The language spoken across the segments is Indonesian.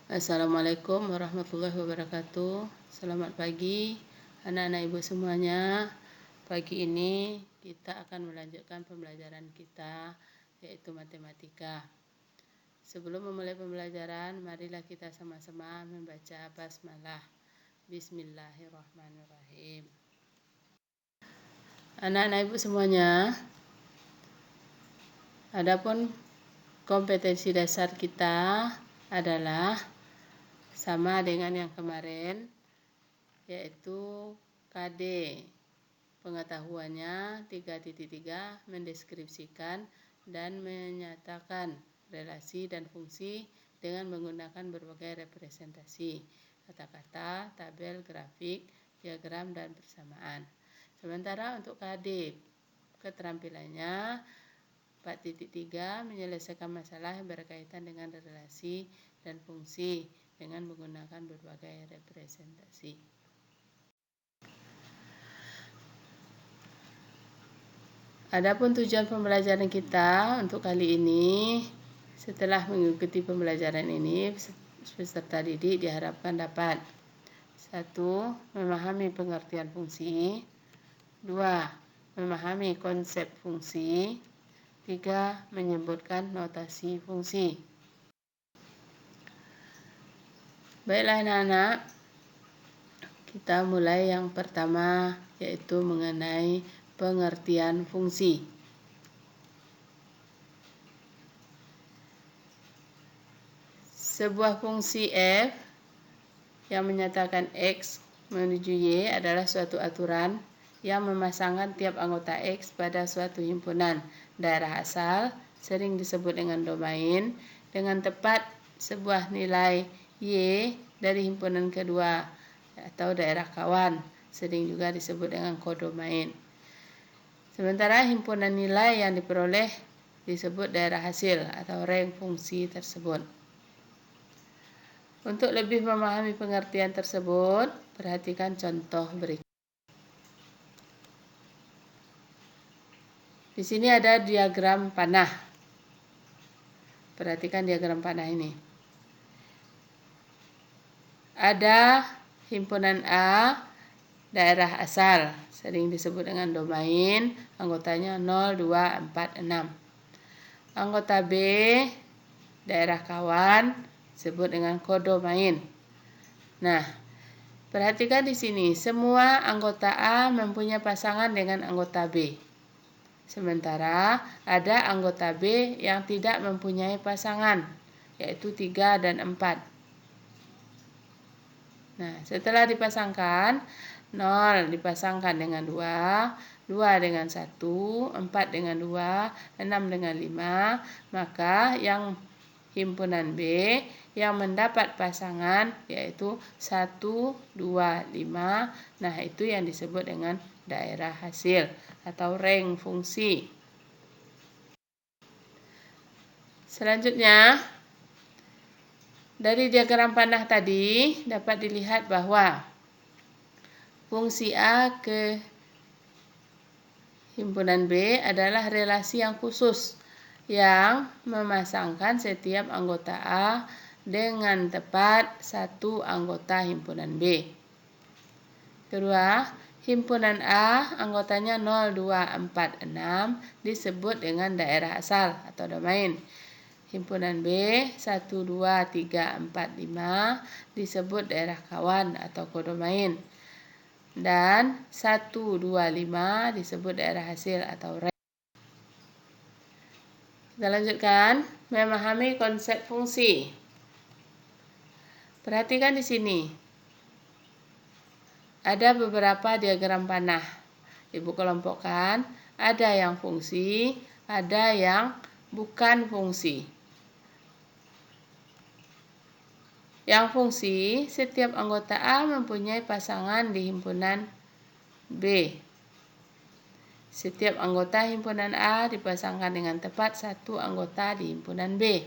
Assalamualaikum warahmatullahi wabarakatuh. Selamat pagi anak-anak ibu semuanya. Pagi ini kita akan melanjutkan pembelajaran kita, yaitu matematika. Sebelum memulai pembelajaran, marilah kita sama-sama membaca basmalah. Bismillahirrahmanirrahim. Anak-anak ibu semuanya, adapun kompetensi dasar kita adalah sama dengan yang kemarin, yaitu KD. Pengetahuannya 3.3 mendeskripsikan dan menyatakan relasi dan fungsi dengan menggunakan berbagai representasi, kata-kata, tabel, grafik, diagram, dan persamaan. Sementara untuk KD, keterampilannya 4.3 menyelesaikan masalah yang berkaitan dengan relasi dan fungsi dengan menggunakan berbagai representasi. Adapun tujuan pembelajaran kita untuk kali ini, setelah mengikuti pembelajaran ini, peserta didik diharapkan dapat 1. Memahami pengertian fungsi, 2. Memahami konsep fungsi, 3. Menyebutkan notasi fungsi. Baiklah anak-anak, kita mulai yang pertama, yaitu mengenai pengertian fungsi. Sebuah fungsi f yang menyatakan x menuju y adalah suatu aturan yang memasangkan tiap anggota x pada suatu himpunan daerah asal, sering disebut dengan domain, dengan tepat sebuah nilai y dari himpunan kedua atau daerah kawan, sering juga disebut dengan kodomain. Sementara himpunan nilai yang diperoleh disebut daerah hasil atau rank fungsi tersebut. Untuk lebih memahami pengertian tersebut, perhatikan contoh berikut. Di sini ada diagram panah. Perhatikan diagram panah ini. Ada himpunan A, daerah asal, sering disebut dengan domain, anggotanya 0, 2, 4, 6. Anggota B, daerah kawan, disebut dengan kodomain. Nah, perhatikan di sini, semua anggota A mempunyai pasangan dengan anggota B. Sementara ada anggota B yang tidak mempunyai pasangan, yaitu 3 dan 4. Nah, setelah dipasangkan, 0 dipasangkan dengan 2, 2 dengan 1, 4 dengan 2, 6 dengan 5, maka yang himpunan B yang mendapat pasangan yaitu 1, 2, 5. Nah, itu yang disebut dengan daerah hasil atau rank fungsi. Selanjutnya, dari diagram panah tadi dapat dilihat bahwa fungsi A ke himpunan B adalah relasi yang khusus yang memasangkan setiap anggota A dengan tepat satu anggota himpunan B. Kedua, himpunan A anggotanya 0, 2, 4, 6 disebut dengan daerah asal atau domain. Himpunan B 1, 2, 3, 4, 5 disebut daerah kawan atau kodomain. Dan 1, 2, 5 disebut daerah hasil atau rank. Kita lanjutkan, memahami konsep fungsi. Perhatikan di sini. Ada beberapa diagram panah. Ibu kelompokkan, ada yang fungsi, ada yang bukan fungsi. Yang fungsi, setiap anggota A mempunyai pasangan di himpunan B. Setiap anggota himpunan A dipasangkan dengan tepat satu anggota di himpunan B.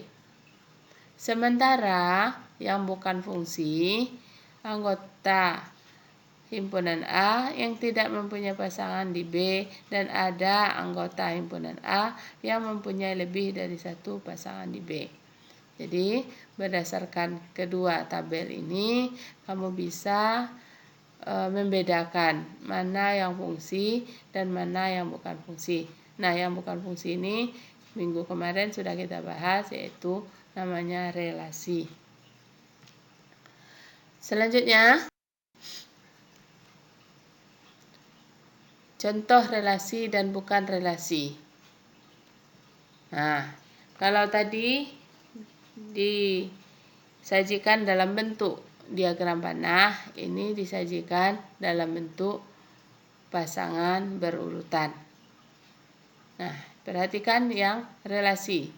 Sementara yang bukan fungsi, anggota himpunan A yang tidak mempunyai pasangan di B dan ada anggota himpunan A yang mempunyai lebih dari satu pasangan di B. Jadi berdasarkan kedua tabel ini kamu bisa membedakan mana yang fungsi dan mana yang bukan fungsi. Nah, yang bukan fungsi ini minggu kemarin sudah kita bahas, yaitu namanya relasi. Selanjutnya, contoh relasi dan bukan relasi. Nah, kalau tadi disajikan dalam bentuk diagram panah, ini disajikan dalam bentuk pasangan berurutan. Nah, perhatikan yang relasi.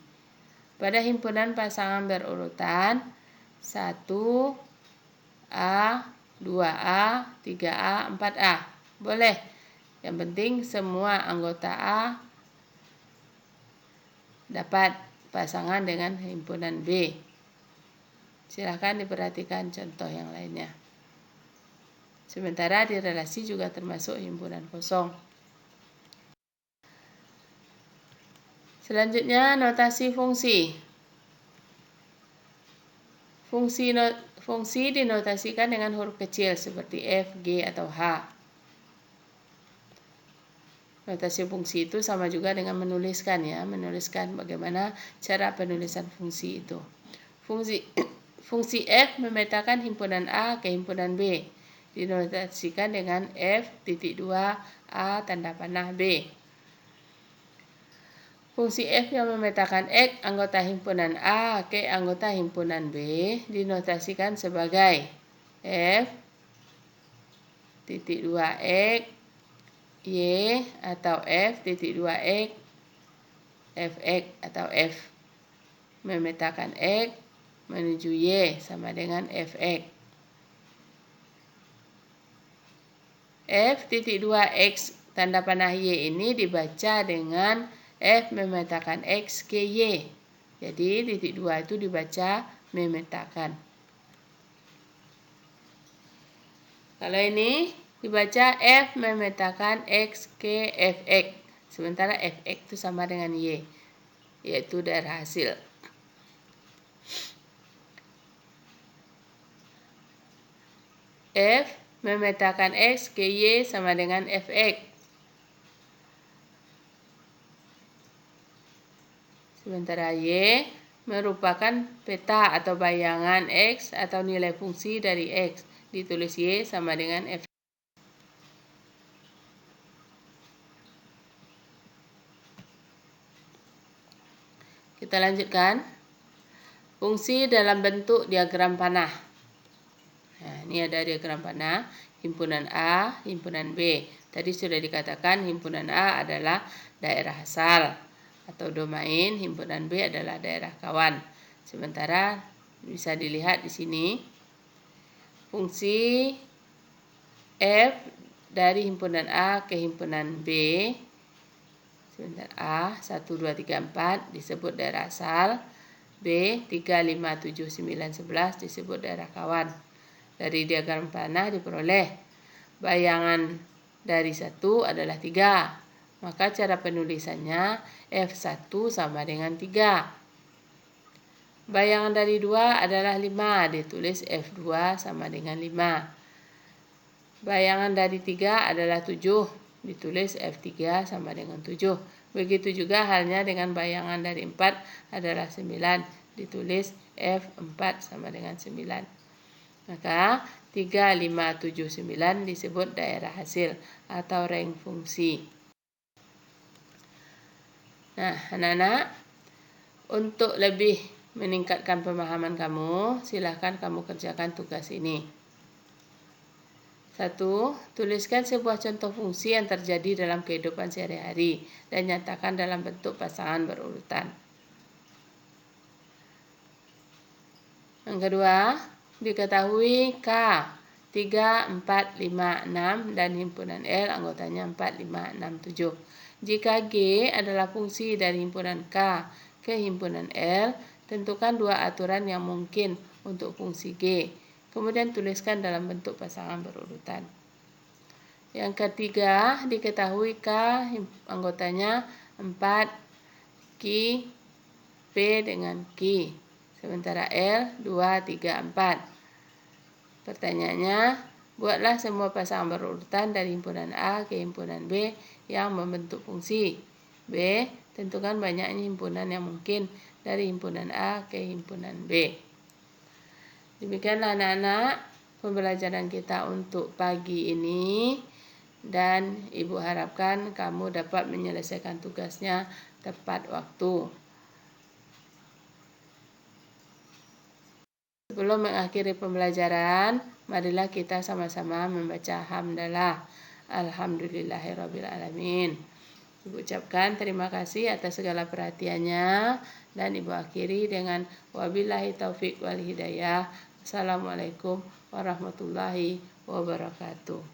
Pada himpunan pasangan berurutan 1A, 2A, 3A, 4A. Boleh. Yang penting semua anggota A dapat pasangan dengan himpunan B. Silakan diperhatikan contoh yang lainnya. Sementara di relasi juga termasuk himpunan kosong. Selanjutnya notasi fungsi. Fungsi dinotasikan dengan huruf kecil seperti F, G, atau H. Notasi fungsi itu sama juga dengan menuliskan ya, menuliskan bagaimana cara penulisan fungsi itu. Fungsi F memetakan himpunan A ke himpunan B. Dinotasikan dengan F.2A tanda panah B. Fungsi F yang memetakan X anggota himpunan A ke anggota himpunan B dinotasikan sebagai F.2X Y atau F.2X Fx atau F. Memetakan X menuju Y sama dengan Fx. F.2X tanda panah Y ini dibaca dengan F memetakan X ke Y. Jadi titik 2 itu dibaca memetakan. Kalau ini dibaca F memetakan X ke Fx. Sementara Fx itu sama dengan Y, yaitu daerah hasil. F memetakan X ke Y sama dengan Fx. Sementara Y merupakan peta atau bayangan X atau nilai fungsi dari X. Ditulis Y sama dengan F. Kita lanjutkan. Fungsi dalam bentuk diagram panah. Nah, ini ada diagram panah, himpunan A, himpunan B. Tadi sudah dikatakan himpunan A adalah daerah asal atau domain, himpunan B adalah daerah kawan. Sementara bisa dilihat di sini fungsi F dari himpunan A ke himpunan B. Sebentar, A 1, 2, 3, 4 disebut daerah asal, B 3, 5, 7, 9, 11 disebut daerah kawan. Dari diagram panah diperoleh bayangan dari 1 adalah 3. Maka cara penulisannya F1 sama dengan 3. Bayangan dari 2 adalah 5, ditulis F2 sama dengan 5. Bayangan dari 3 adalah 7, ditulis F3 sama dengan 7. Begitu juga halnya dengan bayangan dari 4 adalah 9, ditulis F4 sama dengan 9. Maka 3, 5, 7, 9 disebut daerah hasil atau rank fungsi. Nah, anak-anak, untuk lebih meningkatkan pemahaman kamu, silahkan kamu kerjakan tugas ini. 1. Tuliskan sebuah contoh fungsi yang terjadi dalam kehidupan sehari-hari dan nyatakan dalam bentuk pasangan berurutan. Yang kedua, diketahui K 3, 4, 5, 6 dan himpunan L anggotanya 4, 5, 6, 7. Jika G adalah fungsi dari himpunan K ke himpunan L, tentukan 2 aturan yang mungkin untuk fungsi G. Kemudian tuliskan dalam bentuk pasangan berurutan. Yang ketiga, diketahui K anggotanya 4, Q, P dengan Q. sementara L 2, 3, 4. Pertanyaannya, buatlah semua pasangan berurutan dari himpunan A ke himpunan B yang membentuk fungsi. B. Tentukan banyaknya himpunan yang mungkin dari himpunan A ke himpunan B. Demikianlah anak-anak pembelajaran kita untuk pagi ini, dan Ibu harapkan kamu dapat menyelesaikan tugasnya tepat waktu. Sebelum mengakhiri pembelajaran, marilah kita sama-sama membaca hamdalah. Alhamdulillahirabbil alamin. Ibu ucapkan terima kasih atas segala perhatiannya, dan Ibu akhiri dengan wabillahi taufik wal hidayah. Assalamualaikum warahmatullahi wabarakatuh.